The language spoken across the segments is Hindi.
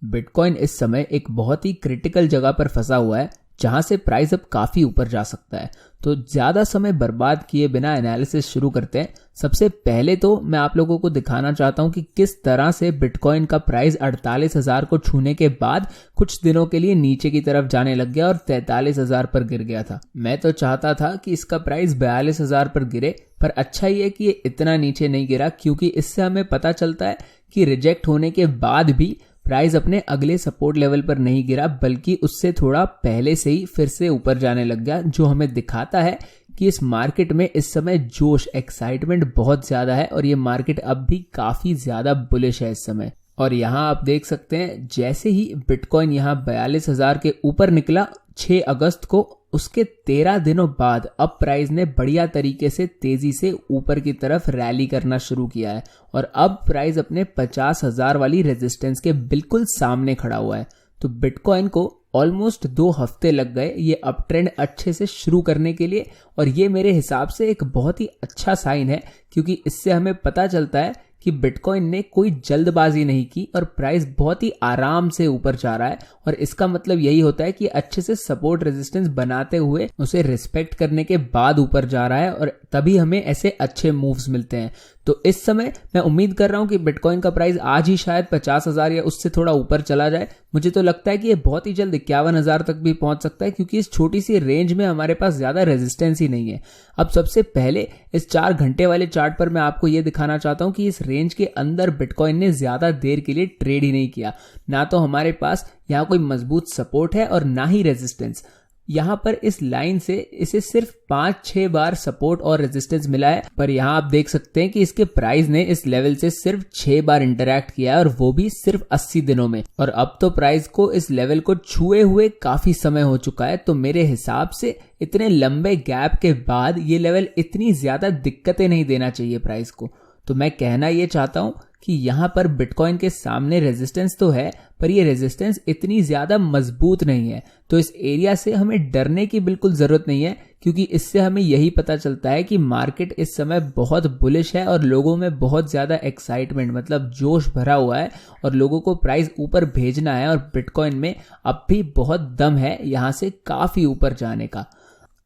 बिटकॉइन इस समय एक बहुत ही क्रिटिकल जगह पर फंसा हुआ है जहां से प्राइस अब काफी ऊपर जा सकता है। तो ज्यादा समय बर्बाद किए बिना एनालिसिस शुरू करते हैं। सबसे पहले तो मैं आप लोगों को दिखाना चाहता हूं कि किस तरह से बिटकॉइन का प्राइस 48,000 को छूने के बाद कुछ दिनों के लिए नीचे की तरफ जाने लग गया और 43,000 पर गिर गया था। मैं तो चाहता था कि इसका प्राइस 42,000 पर गिरे, पर अच्छा ही है कि ये इतना नीचे नहीं गिरा, क्योंकि इससे हमें पता चलता है कि रिजेक्ट होने के बाद भी प्राइस अपने अगले सपोर्ट लेवल पर नहीं गिरा, बल्कि उससे थोड़ा पहले से ही फिर से ऊपर जाने लग गया, जो हमें दिखाता है कि इस मार्केट में इस समय जोश, एक्साइटमेंट बहुत ज्यादा है और ये मार्केट अब भी काफी ज्यादा बुलिश है इस समय। और यहाँ आप देख सकते हैं जैसे ही बिटकॉइन यहाँ 42,000 के ऊपर निकला 6 अगस्त को, उसके 13 दिनों बाद अब प्राइस ने बढ़िया तरीके से तेजी से ऊपर की तरफ रैली करना शुरू किया है और अब प्राइस अपने 50,000 वाली रेजिस्टेंस के बिल्कुल सामने खड़ा हुआ है। तो बिटकॉइन को ऑलमोस्ट 2 हफ्ते लग गए ये अप ट्रेंड अच्छे से शुरू करने के लिए, और ये मेरे हिसाब से एक बहुत ही अच्छा साइन है, क्योंकि इससे हमें पता चलता है कि बिटकॉइन ने कोई जल्दबाजी नहीं की और प्राइस बहुत ही आराम से ऊपर जा रहा है। और इसका मतलब यही होता है कि अच्छे से सपोर्ट रेजिस्टेंस बनाते हुए उसे रिस्पेक्ट करने के बाद ऊपर जा रहा है, और तभी हमें ऐसे अच्छे मूव्स मिलते हैं। तो इस समय मैं उम्मीद कर रहा हूं कि बिटकॉइन का प्राइस आज ही शायद 50,000 या उससे थोड़ा ऊपर चला जाए। मुझे तो लगता है कि ये बहुत ही जल्द 51,000 तक भी पहुंच सकता है, क्योंकि इस छोटी सी रेंज में हमारे पास ज्यादा रेजिस्टेंस ही नहीं है। अब सबसे पहले इस 4 घंटे वाले चार्ट पर मैं आपको ये दिखाना चाहता हूं कि इस रेंज के अंदर बिटकॉइन ने ज्यादा देर के लिए ट्रेड ही नहीं किया। ना तो हमारे पास यहाँ कोई मजबूत सपोर्ट है और ना ही रेजिस्टेंस। यहाँ पर इस लाइन से इसे सिर्फ 5-6 बार सपोर्ट और रेजिस्टेंस मिला है, पर यहाँ आप देख सकते हैं कि इसके प्राइस ने इस लेवल से सिर्फ 6 बार इंटरैक्ट किया है, और वो भी सिर्फ 80 दिनों में। और अब तो प्राइस को इस लेवल को छुए हुए काफी समय हो चुका है। तो मेरे हिसाब से इतने लंबे गैप के बाद ये लेवल इतनी ज्यादा दिक्कतें नहीं देना चाहिए प्राइस को। तो मैं कहना ये चाहता हूं कि यहाँ पर बिटकॉइन के सामने रेजिस्टेंस तो है, पर ये रेजिस्टेंस इतनी ज्यादा मजबूत नहीं है। तो इस एरिया से हमें डरने की बिल्कुल जरूरत नहीं है, क्योंकि इससे हमें यही पता चलता है कि मार्केट इस समय बहुत बुलिश है और लोगों में बहुत ज्यादा एक्साइटमेंट, मतलब जोश भरा हुआ है, और लोगों को प्राइस ऊपर भेजना है, और बिटकॉइन में अब भी बहुत दम है यहाँ से काफी ऊपर जाने का।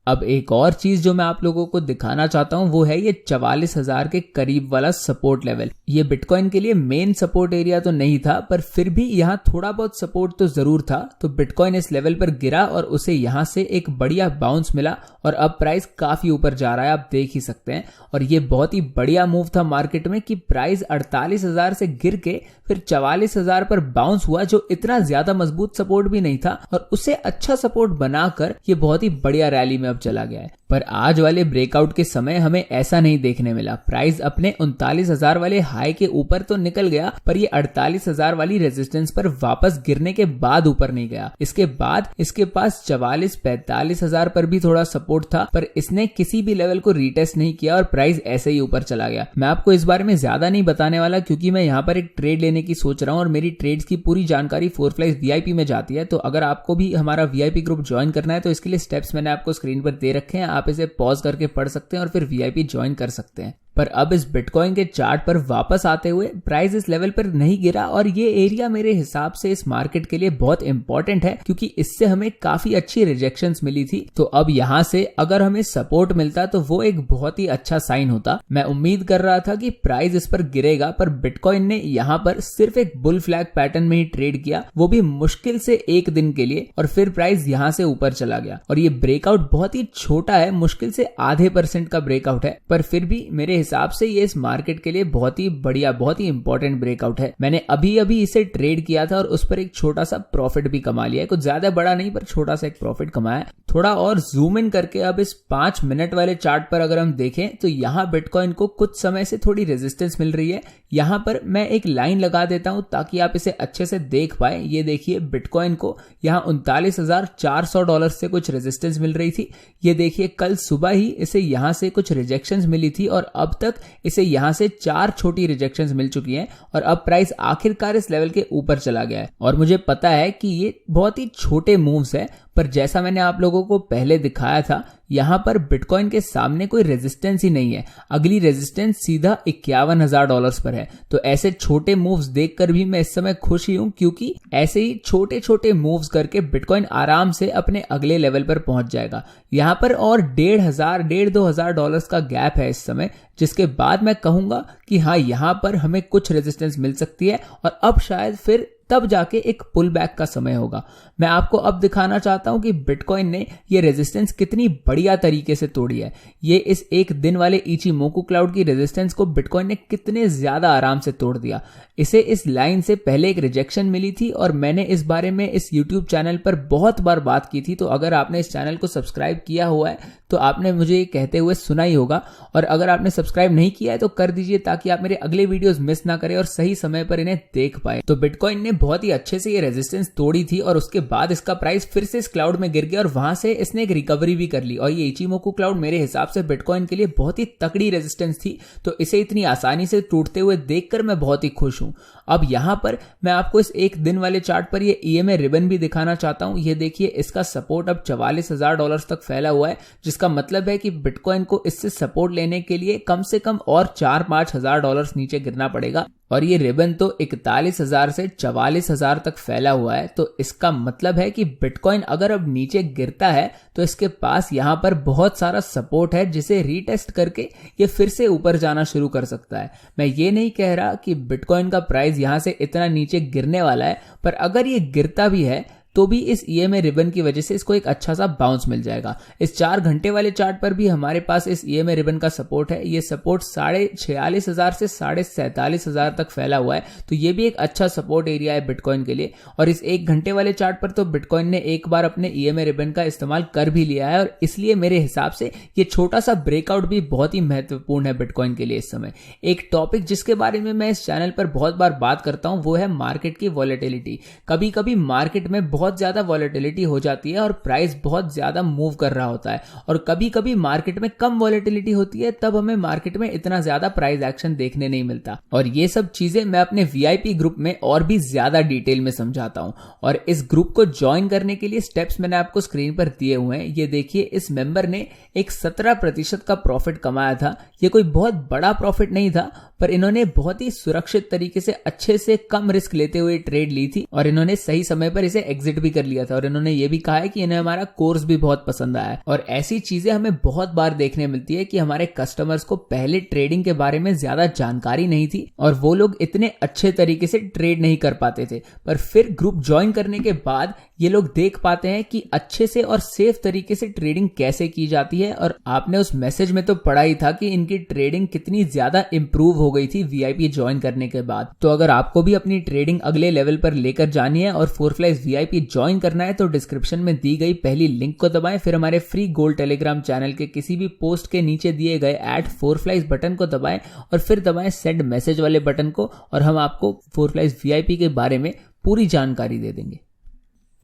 अब एक और चीज जो मैं आप लोगों को दिखाना चाहता हूं वो है ये 44,000 के करीब वाला सपोर्ट लेवल। ये बिटकॉइन के लिए मेन सपोर्ट एरिया तो नहीं था, पर फिर भी यहाँ थोड़ा बहुत सपोर्ट तो जरूर था। तो बिटकॉइन इस लेवल पर गिरा और उसे यहाँ से एक बढ़िया बाउंस मिला, और अब प्राइस काफी ऊपर जा रहा है, आप देख ही सकते हैं। और ये बहुत ही बढ़िया मूव था मार्केट में कि प्राइस 48,000 से गिर के फिर 44,000 पर बाउंस हुआ, जो इतना ज्यादा मजबूत सपोर्ट भी नहीं था, और उसे अच्छा सपोर्ट बनाकर ये बहुत ही बढ़िया रैली में चला गया है। पर आज वाले ब्रेकआउट के समय हमें ऐसा नहीं देखने मिला। प्राइस अपने 39,000 वाले हाई के ऊपर तो निकल गया, पर ये 48,000 वाली रेजिस्टेंस पर वापस गिरने के बाद ऊपर नहीं गया। इसके बाद इसके पास 44-45,000 पर भी थोड़ा सपोर्ट था, पर इसने किसी भी लेवल को रीटेस्ट नहीं किया और प्राइस ऐसे ही ऊपर चला गया। मैं आपको इस बारे में ज्यादा नहीं बताने वाला, क्योंकि मैं यहाँ पर एक ट्रेड लेने की सोच रहा हूँ, और मेरी ट्रेड्स की पूरी जानकारी 4Flies VIP में जाती है। तो अगर आपको भी हमारा VIP ग्रुप ज्वाइन करना है तो इसके लिए स्टेप्स मैंने आपको स्क्रीन पर दे रखे हैं, आप इसे पॉज करके पढ़ सकते हैं और फिर VIP ज्वाइन कर सकते हैं। पर अब इस बिटकॉइन के चार्ट पर वापस आते हुए प्राइस इस लेवल पर नहीं गिरा, और ये एरिया मेरे हिसाब से इस मार्केट के लिए बहुत इंपॉर्टेंट है, क्योंकि इससे हमें काफी अच्छी रिजेक्शंस मिली थी। तो अब यहाँ से अगर हमें सपोर्ट मिलता तो वो एक बहुत ही अच्छा साइन होता। मैं उम्मीद कर रहा था कि प्राइस इस पर गिरेगा, पर बिटकॉइन ने यहाँ पर सिर्फ एक बुल फ्लैग पैटर्न में ही ट्रेड किया, वो भी मुश्किल से 1 दिन के लिए, और फिर प्राइस यहाँ से ऊपर चला गया। और ये ब्रेकआउट बहुत ही छोटा है, मुश्किल से आधे % का ब्रेकआउट है, पर फिर भी मेरे हिसाब से ये इस मार्केट के लिए बहुत ही बढ़िया, बहुत ही इंपॉर्टेंट ब्रेकआउट है। मैंने अभी अभी इसे ट्रेड किया था और उस पर एक छोटा सा प्रॉफिट भी कमा लिया है। कुछ ज्यादा बड़ा नहीं, पर छोटा सा एक प्रॉफिट कमाया। थोड़ा और जूम इन करके अब इस 5 मिनट वाले चार्ट पर अगर हम देखें तो यहाँ बिटकॉइन को कुछ समय से थोड़ी रेजिस्टेंस मिल रही है। यहाँ पर मैं एक लाइन लगा देता हूं ताकि आप इसे अच्छे से देख पाए। ये देखिए, बिटकॉइन को यहाँ $39,400 से कुछ रेजिस्टेंस मिल रही थी। ये देखिए, कल सुबह ही इसे यहाँ से कुछ रिजेक्शंस मिली थी, और अब तक इसे यहां से 4 छोटी रिजेक्शंस मिल चुकी हैं, और अब प्राइस आखिरकार इस लेवल के ऊपर चला गया है। और मुझे पता है कि ये बहुत ही छोटे मूव्स है, पर जैसा मैंने आप लोगों को पहले दिखाया था यहाँ पर बिटकॉइन के सामने कोई रेजिस्टेंस ही नहीं है। अगली रेजिस्टेंस सीधा $51,000 पर है। तो ऐसे छोटे मूव्स देखकर भी मैं इस समय खुश ही हूं, क्योंकि ऐसे ही छोटे छोटे मूव्स करके बिटकॉइन आराम से अपने अगले लेवल पर पहुंच जाएगा। यहाँ पर और $1,500-2,000 का गैप है इस समय, जिसके बाद मैं कहूंगा कि हाँ, यहाँ पर हमें कुछ रेजिस्टेंस मिल सकती है और अब शायद फिर तब जाके एक पुल बैक का समय होगा। मैं आपको अब दिखाना चाहता हूं कि बिटकॉइन ने ये रेजिस्टेंस कितनी बढ़िया तरीके से तोड़ी है। ये इस एक दिन वाले इचिमोकु क्लाउड की रेजिस्टेंस को बिटकॉइन ने कितने ज्यादा आराम से तोड़ दिया। इसे इस लाइन से पहले एक रिजेक्शन मिली थी और मैंने इस बारे में इस यूट्यूब चैनल पर बहुत बार बात की थी। तो अगर आपने इस चैनल को सब्सक्राइब किया हुआ है तो आपने मुझे कहते हुए सुना ही होगा, और अगर आपने सब्सक्राइब नहीं किया है तो कर दीजिए, ताकि आप मेरे अगले वीडियोस मिस ना करें और सही समय पर इन्हें देख पाए। तो बिटकॉइन ने बहुत ही अच्छे से ये रेजिस्टेंस तोड़ी थी और उसके बाद इसका प्राइस फिर से इस क्लाउड में गिर गया और वहां से इसने एक रिकवरी भी कर ली। और ये इचिमोकु क्लाउड मेरे हिसाब से बिटकॉइन के लिए बहुत ही तकड़ी रेजिस्टेंस थी, तो इसे इतनी आसानी से टूटते हुए देखकर मैं बहुत ही खुश हूं। अब यहां पर मैं आपको इस एक दिन वाले चार्ट पर ये EMA रिबन भी दिखाना चाहता हूं। ये देखिए, इसका सपोर्ट अब $44,000 तक फैला हुआ है, जिसका मतलब है कि बिटकॉइन को इससे सपोर्ट लेने के लिए कम से कम और $4-5 हजार नीचे गिरना पड़ेगा। और ये रिबन तो 41,000 से 44,000 तक फैला हुआ है। तो इसका मतलब है कि बिटकॉइन अगर अब नीचे गिरता है तो इसके पास यहां पर बहुत सारा सपोर्ट है, जिसे रीटेस्ट करके ये फिर से ऊपर जाना शुरू कर सकता है। मैं ये नहीं कह रहा कि बिटकॉइन का प्राइस यहां से इतना नीचे गिरने वाला है, पर अगर ये गिरता भी है तो भी इस EMA रिबन की वजह से इसको एक अच्छा सा बाउंस मिल जाएगा। इस 4 घंटे वाले चार्ट पर भी हमारे पास इस EMA रिबन का सपोर्ट है। ये सपोर्ट 46,500 से 47,500 तक फैला हुआ है, तो ये भी एक अच्छा सपोर्ट एरिया है बिटकॉइन के लिए। और इस 1 घंटे वाले चार्ट पर तो बिटकॉइन ने एक बार अपने EMA रिबन का इस्तेमाल कर भी लिया है, और इसलिए मेरे हिसाब से ये छोटा सा ब्रेकआउट भी बहुत ही महत्वपूर्ण है बिटकॉइन के लिए इस समय। एक टॉपिक जिसके बारे में मैं इस चैनल पर बहुत बार बात करता हूं वो है मार्केट की वॉलेटिलिटी। कभी कभी मार्केट में बहुत ज्यादा वॉलेटिलिटी हो जाती है और प्राइस बहुत ज्यादा मूव कर रहा होता है, और कभी कभी मार्केट में कम वॉलेटिलिटी होती है, तब हमें मार्केट में इतना ज्यादा प्राइस एक्शन देखने नहीं मिलता। और ये सब चीजें मैं अपने VIP ग्रुप में और भी ज्यादा डिटेल में समझाता हूं, और इस ग्रुप को ज्वाइन करने के लिए स्टेप्स मैंने आपको स्क्रीन पर दिए हुए हैं। ये देखिए, इस मेंबर ने एक 17% का प्रॉफिट कमाया था। ये कोई बहुत बड़ा प्रॉफिट नहीं था, पर इन्होंने बहुत ही सुरक्षित तरीके से अच्छे से कम रिस्क लेते हुए ट्रेड ली थी, और इन्होंने सही समय पर इसे एग्जिट भी कर लिया था। और इन्होंने ये भी कहा है कि इन्हें हमारा कोर्स भी बहुत पसंद आया है। और ऐसी चीजें हमें बहुत बार देखने मिलती है कि हमारे कस्टमर्स को पहले ट्रेडिंग के बारे में ज्यादा जानकारी नहीं थी और वो लोग इतने अच्छे तरीके से ट्रेड नहीं कर पाते थे, पर फिर ग्रुप ज्वाइन करने के बाद ये लोग देख पाते हैं कि अच्छे से और सेफ तरीके से ट्रेडिंग कैसे की जाती है। और आपने उस मैसेज में तो पढ़ा ही था कि इनकी ट्रेडिंग कितनी ज्यादा इंप्रूव हो गई थी VIP ज्वाइन करने के बाद। तो अगर आपको भी अपनी ट्रेडिंग अगले लेवल पर लेकर जानी है और 4Flies VIP ज्वाइन करना है तो डिस्क्रिप्शन में दी गई पहली लिंक को दबाएं, फिर हमारे फ्री गोल्ड टेलीग्राम चैनल के किसी भी पोस्ट के नीचे दिए गए @4Flies बटन को दबाएं और फिर दबाएं सेंड मैसेज वाले बटन को, और हम आपको 4Flies VIP के बारे में पूरी जानकारी दे देंगे।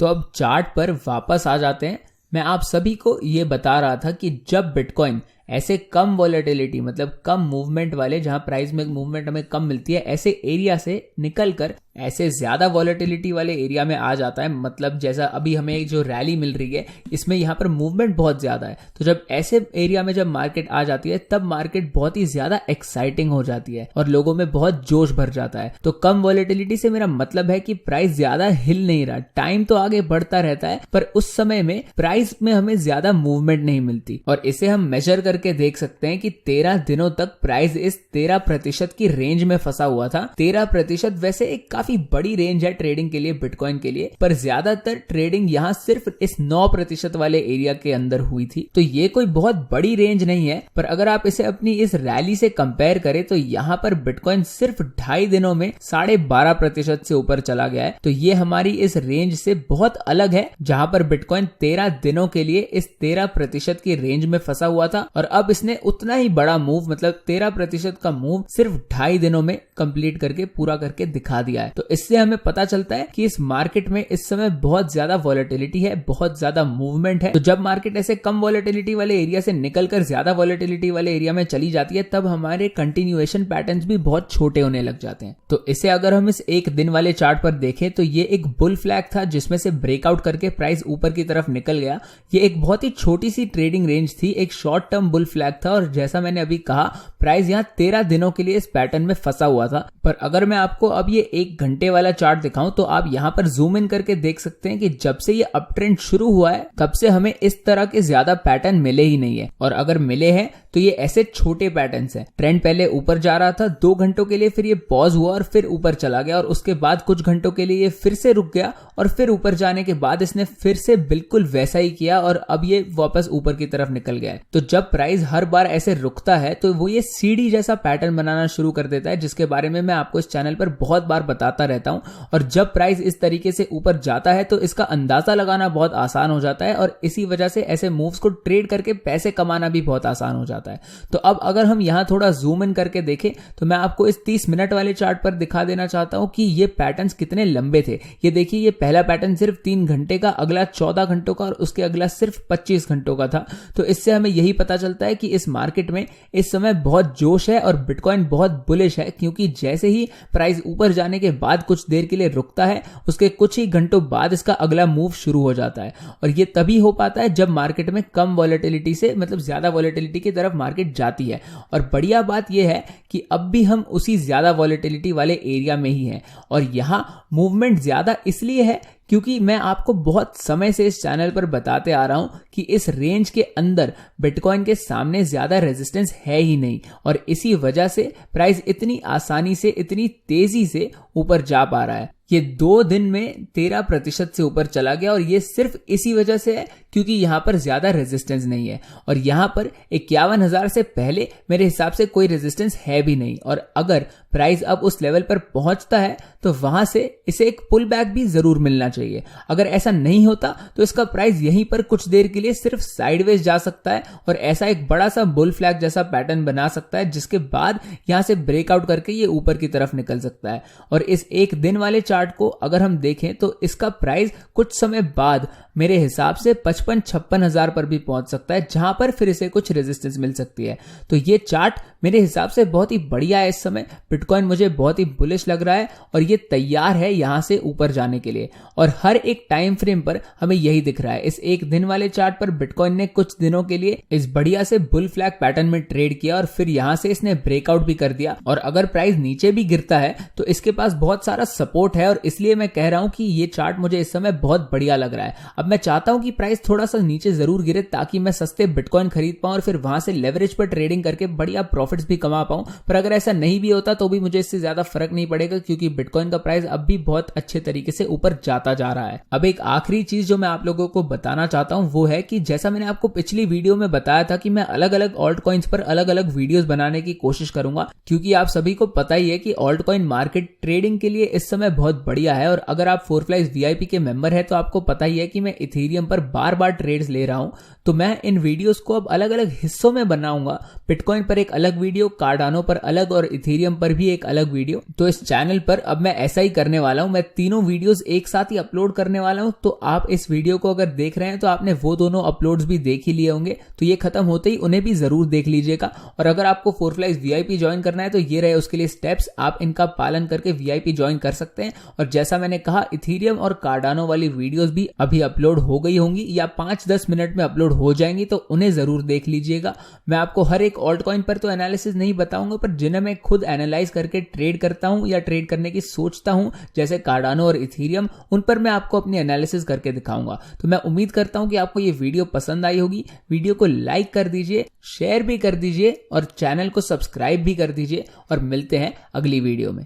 तो अब चार्ट पर वापस आ जाते हैं। मैं आप सभी को ये बता रहा था कि जब बिटकॉइन ऐसे कम वॉलेटिलिटी, मतलब कम मूवमेंट वाले, जहां प्राइस में मूवमेंट हमें कम मिलती है, ऐसे एरिया से निकलकर ऐसे ज्यादा वॉलेटिलिटी वाले एरिया में आ जाता है, मतलब जैसा अभी हमें जो रैली मिल रही है इसमें यहाँ पर मूवमेंट बहुत ज्यादा है। तो जब ऐसे एरिया में जब मार्केट आ जाती है तब मार्केट बहुत ही ज्यादा एक्साइटिंग हो जाती है और लोगों में बहुत जोश भर जाता है। तो कम वॉलेटिलिटी से मेरा मतलब है कि प्राइस ज्यादा हिल नहीं रहा, टाइम तो आगे बढ़ता रहता है, पर उस समय में प्राइस में हमें ज्यादा मूवमेंट नहीं मिलती। और इसे हम मेजर करके देख सकते हैं कि 13 दिनों तक प्राइस इस 13% की रेंज में फंसा हुआ था। 13% वैसे एक काफी बड़ी रेंज है ट्रेडिंग के लिए, बिटकॉइन के लिए, पर ज्यादातर ट्रेडिंग यहां सिर्फ इस 9% वाले एरिया के अंदर हुई थी। तो ये कोई बहुत बड़ी रेंज नहीं है, पर अगर आप इसे अपनी इस रैली से कंपेयर करें तो यहां पर बिटकॉइन सिर्फ 2.5 दिनों में 12.5% से ऊपर चला गया है। तो ये हमारी इस रेंज से बहुत अलग है, जहां पर बिटकॉइन 13 दिनों के लिए इस 13% की रेंज में फंसा हुआ था, और अब इसने उतना ही बड़ा मूव, मतलब 13% का मूव सिर्फ 2.5 दिनों में कंप्लीट करके पूरा करके दिखा दिया है। तो इससे हमें पता चलता है कि इस मार्केट में इस समय बहुत ज्यादा वॉलेटिलिटी है, बहुत ज्यादा मूवमेंट है। तो जब मार्केट ऐसे कम वॉलेटिलिटी वाले एरिया से निकलकर ज्यादा वॉलेटिलिटी वाले एरिया में चली जाती है, तब हमारे कंटिन्यूएशन पैटर्न्स भी बहुत छोटे होने लग जाते हैं। तो इसे अगर हम इस एक दिन वाले चार्ट पर देखें तो ये एक बुल फ्लैग था जिसमें से ब्रेकआउट करके प्राइस ऊपर की तरफ निकल गया। ये एक बहुत ही छोटी सी ट्रेडिंग रेंज थी, एक शॉर्ट टर्म बुल फ्लैग था, और जैसा मैंने अभी कहा प्राइस यहां 13 दिनों के लिए इस पैटर्न में फंसा हुआ था। पर अगर मैं आपको अब ये 1 घंटे वाला चार्ट दिखाऊं तो आप यहां पर जूम इन करके देख सकते हैं कि जब से ये अप ट्रेंड शुरू हुआ है तब से हमें इस तरह के ज्यादा पैटर्न मिले ही नहीं है, और अगर मिले हैं तो ये ऐसे छोटे पैटर्न्स हैं। ट्रेंड पहले ऊपर जा रहा था 2 घंटों के लिए, फिर ये पॉज हुआ और फिर ऊपर चला गया, और उसके बाद कुछ घंटों के लिए ये फिर से रुक गया, और फिर ऊपर जाने के बाद इसने फिर से बिल्कुल वैसा ही किया और अब ये वापस ऊपर की तरफ निकल गया है। तो जब प्राइस हर बार ऐसे रुकता है तो वो ये सीढ़ी जैसा पैटर्न बनाना शुरू कर देता है, जिसके बारे में मैं आपको इस चैनल पर बहुत बार बताता रहता हूं। और जब प्राइस इस तरीके से ऊपर जाता है तो इसका अंदाजा लगाना बहुत आसान हो जाता है, और इसी वजह से ऐसे मूव्स को ट्रेड करके पैसे कमाना भी बहुत आसान हो जाता है। तो अब अगर हम यहां थोड़ा जूम इन करके देखें तो मैं आपको इस 30 मिनट वाले चार्ट पर दिखा देना चाहता हूं कि ये पैटर्न्स कितने लंबे थे। ये देखिए, ये पहला पैटर्न सिर्फ 3 घंटे का, अगला 14 घंटों का, और उसके अगला सिर्फ 25 घंटों का था। तो इससे हमें यही पता चलता है कि इस मार्केट में इस समय बहुत जोश है और बिटकॉइन बहुत बुलिश है, क्योंकि जैसे ही प्राइस ऊपर जाने के बाद कुछ देर के लिए रुकता है, उसके कुछ ही घंटों बाद इसका अगला मूव शुरू हो जाता है। और ये तभी हो पाता है जब मार्केट में कम वॉलेटिलिटी से मतलब ज्यादा वॉलेटिलिटी की तरफ मार्केट जाती है। और बढ़िया बात यह है कि अब भी हम उसी ज्यादा वॉलेटिलिटी वाले एरिया में ही हैं, और यहां मूवमेंट ज्यादा इसलिए है क्योंकि मैं आपको बहुत समय से इस चैनल पर बताते आ रहा हूं कि इस रेंज के अंदर बिटकॉइन के सामने ज्यादा रेजिस्टेंस है ही नहीं, और इसी वजह से प्राइस इतनी आसानी से इतनी तेजी से ऊपर जा पा रहा है। ये 2 दिन में 13% से ऊपर चला गया, और ये सिर्फ इसी वजह से है क्योंकि यहां पर ज्यादा रेजिस्टेंस नहीं है, और यहां पर 51,000 से पहले मेरे हिसाब से कोई रेजिस्टेंस है भी नहीं। और अगर प्राइस अब उस लेवल पर पहुंचता है तो वहां से इसे एक पुल बैक भी जरूर मिलना चाहिए। अगर ऐसा नहीं होता तो इसका प्राइस यहीं पर कुछ देर के लिए सिर्फ साइडवेज जा सकता है, और ऐसा एक बड़ा सा बुल फ्लैग जैसा पैटर्न बना सकता है, जिसके बाद यहां से ब्रेकआउट करके ये ऊपर की तरफ निकल सकता है। और इस एक दिन वाले चार्ट को अगर हम देखें तो इसका प्राइस कुछ समय बाद मेरे हिसाब से 55-56 हजार पर भी पहुंच सकता है, जहां पर फिर इसे कुछ रेजिस्टेंस मिल सकती है। तो ये चार्ट मेरे हिसाब से बहुत ही बढ़िया है। इस समय बिटकॉइन मुझे बहुत ही बुलिश लग रहा है, और ये तैयार है यहां से ऊपर जाने के लिए, और हर एक टाइम फ्रेम पर हमें यही दिख रहा है। इस एक दिन वाले चार्ट पर बिटकॉइन ने कुछ दिनों के लिए इस बढ़िया से बुल फ्लैग पैटर्न में ट्रेड किया, और फिर यहां से इसने ब्रेकआउट भी कर दिया। और अगर प्राइस नीचे भी गिरता है तो इसके पास बहुत सारा सपोर्ट है, और इसलिए मैं कह रहा हूं कि ये चार्ट मुझे इस समय बहुत बढ़िया लग रहा है। अब मैं चाहता हूं कि प्राइस थोड़ा सा नीचे जरूर गिरे ताकि मैं सस्ते बिटकॉइन खरीद पाऊं और फिर वहां से लेवरेज पर ट्रेडिंग करके बढ़िया प्रॉफिट्स भी कमा पाऊं। पर अगर ऐसा नहीं भी होता तो भी मुझे इससे ज्यादा फर्क नहीं पड़ेगा, क्योंकि बिटकॉइन का प्राइस अब भी बहुत अच्छे तरीके से ऊपर जाता जा रहा है। अब एक आखिरी चीज जो मैं आप लोगों को बताना चाहता हूं वो है कि जैसा मैंने आपको पिछली वीडियो में बताया था कि मैं अलग अलग ऑल्ट कॉइन्स पर अलग अलग वीडियोस बनाने की कोशिश करूंगा, क्योंकि आप सभी को पता ही है कि ऑल्ट कॉइन मार्केट ट्रेडिंग के लिए इस समय बहुत बढ़िया है। और अगर आप 4Flies VIP के मेंबर है तो आपको पता ही है कि मैं इथेरियम पर बार बार ट्रेड्स ले रहा हूं। तो मैं इन वीडियोस को अब अलग अलग हिस्सों में बनाऊंगा। बिटकॉइन पर एक अलग वीडियो, कार्डानो पर अलग, और इथेरियम पर भी एक अलग वीडियो। तो इस चैनल पर अब मैं ऐसा ही करने वाला हूं, मैं तीनों वीडियोस एक साथ ही अपलोड करने वाला हूं। तो आप इस वीडियो को अगर देख रहे हैं तो आपने वो दोनों अपलोड्स भी देख ही लिए होंगे, तो ये खत्म होते ही उन्हें भी जरूर देख लीजिएगा। और अगर आपको 4Flies VIP ज्वाइन करना है तो ये रहे उसके लिए स्टेप्स, आप इनका पालन करके VIP ज्वाइन कर सकते हैं। और जैसा मैंने कहा, इथेरियम और कार्डानो वाली वीडियोस भी अभी अपलोड हो गई होंगी या 5-10 मिनट में अपलोड हो जाएंगी, तो उन्हें जरूर देख लीजिएगा। मैं आपको हर एक ऑल्ट कॉइन पर तो एनालिसिस नहीं बताऊंगा, पर जिन्हें मैं खुद एनालाइज करके ट्रेड करता हूं या ट्रेड करने की सोचता हूं, जैसे कार्डानो और इथेरियम, उन पर मैं आपको अपनी एनालिसिस करके दिखाऊंगा। तो मैं उम्मीद करता हूं कि आपको ये वीडियो पसंद आई होगी। वीडियो को लाइक कर दीजिए, शेयर भी कर दीजिए, और चैनल को सब्सक्राइब भी कर दीजिए, और मिलते हैं अगली वीडियो में।